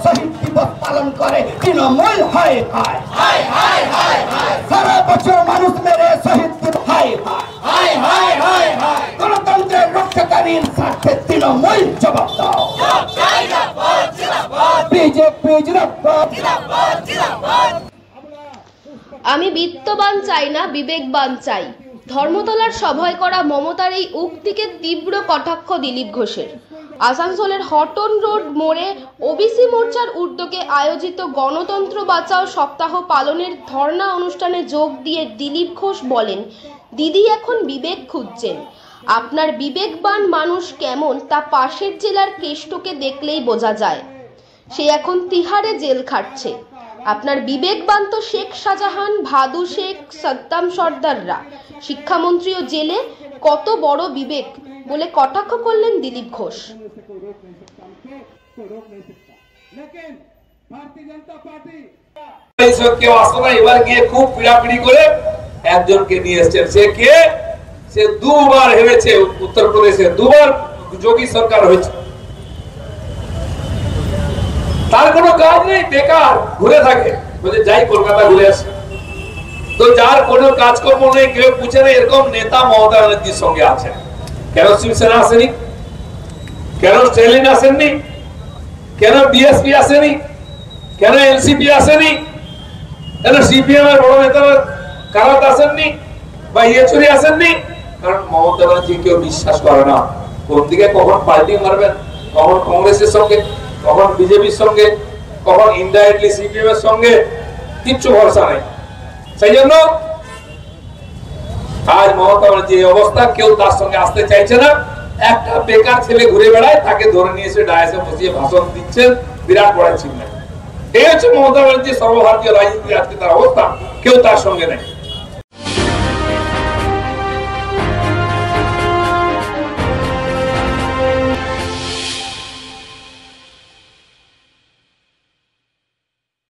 শহীদ দিবস পালন করে তৃণমূল হায় হায় হায় হায় হায় হায় সারা বছর মানুষ মেরে শহীদ দিবস হায় হায় হায় হায় হায় গণতন্ত্রের রক্ষাকারীর স্বার্থে তৃণমূল জবাব দাও বিজেপি জিন্দাবাদ। আমি বিত্তবান চাই না, বিবেকবান চাই। ধর্মতলার সভায় করা মমতার এই উক্তিকে তীব্র কটাক্ষ দিলীপ ঘোষের। আসানসোলের হটন রোড মোড়ে ওবিসি মোর্চার উদ্যোগে আয়োজিত গণতন্ত্র বাঁচাও সপ্তাহ পালনের ধর্ণা অনুষ্ঠানে যোগ দিয়ে দিলীপ ঘোষ বলেন, দিদি এখন বিবেক খুঁজছেন। আপনার বিবেকবান মানুষ কেমন তা পাশের জেলার কেষ্টকে দেখলেই বোঝা যায়। সে এখন তিহারে জেল খাটছে। আপনার বিবেকবান তো শেখ শাহজাহান, ভাদু শেখ, সাদ্দাম সর্দাররা। শিক্ষামন্ত্রীও জেলে, কত বড় বিবেক বলে কটাক্ষ করলেন দিলীপ ঘোষ। এবার গিয়ে খুব পিড়াপিড়ি করে একজনকে নিয়ে এসছেন। সে কে? সে দুবার হেরেছে উত্তরপ্রদেশে, দুবার যোগী সরকার হয়েছে। তার কোনো কাজ নেই, বেকার ঘুরে থাকে, বলে যাই কলকাতা ঘুরে আসে। তো যার কোনো কাজকর্ম নেই, কেউ পুছে নেই, এরকম নেতা মমতা ব্যানার্জির সঙ্গে আছেন। কেন শিবসেনা আসেনি? কেন স্ট্যালিন আসেননি? কেন বিএসপি আসেনি? কেন এনসিপি আসেনি? কেন সিপিএম এর বড় নেতারা কারাত আসেননি বা ইয়েচুরি আসেননি? কারণ মমতা ব্যানার্জি কেউ বিশ্বাস করে না। কোন দিকে কখন পার্টি মারবেন, কখন কংগ্রেসের সঙ্গে, কখন বিজেপির সঙ্গে, কখন ইনডাইরেক্টলি সিপিএম এর সঙ্গে, কিচ্ছু ভরসা নেই। সেই জন্য আজ মমতা ব্যানার্জি এই অবস্থা, কেউ তার সঙ্গে আসতে চাইছে না। একটা বেকার ছেলে ঘুরে বেড়ায়, তাকে ধরে নিয়ে এসে ডায়াসে বসিয়ে ভাষণ দিচ্ছেন, বিরাট বড় চিহ্ন। এই হচ্ছে মমতা ব্যানার্জি সর্বভারতীয় রাজনীতির আজকে তার অবস্থা, কেউ তার সঙ্গে নেই।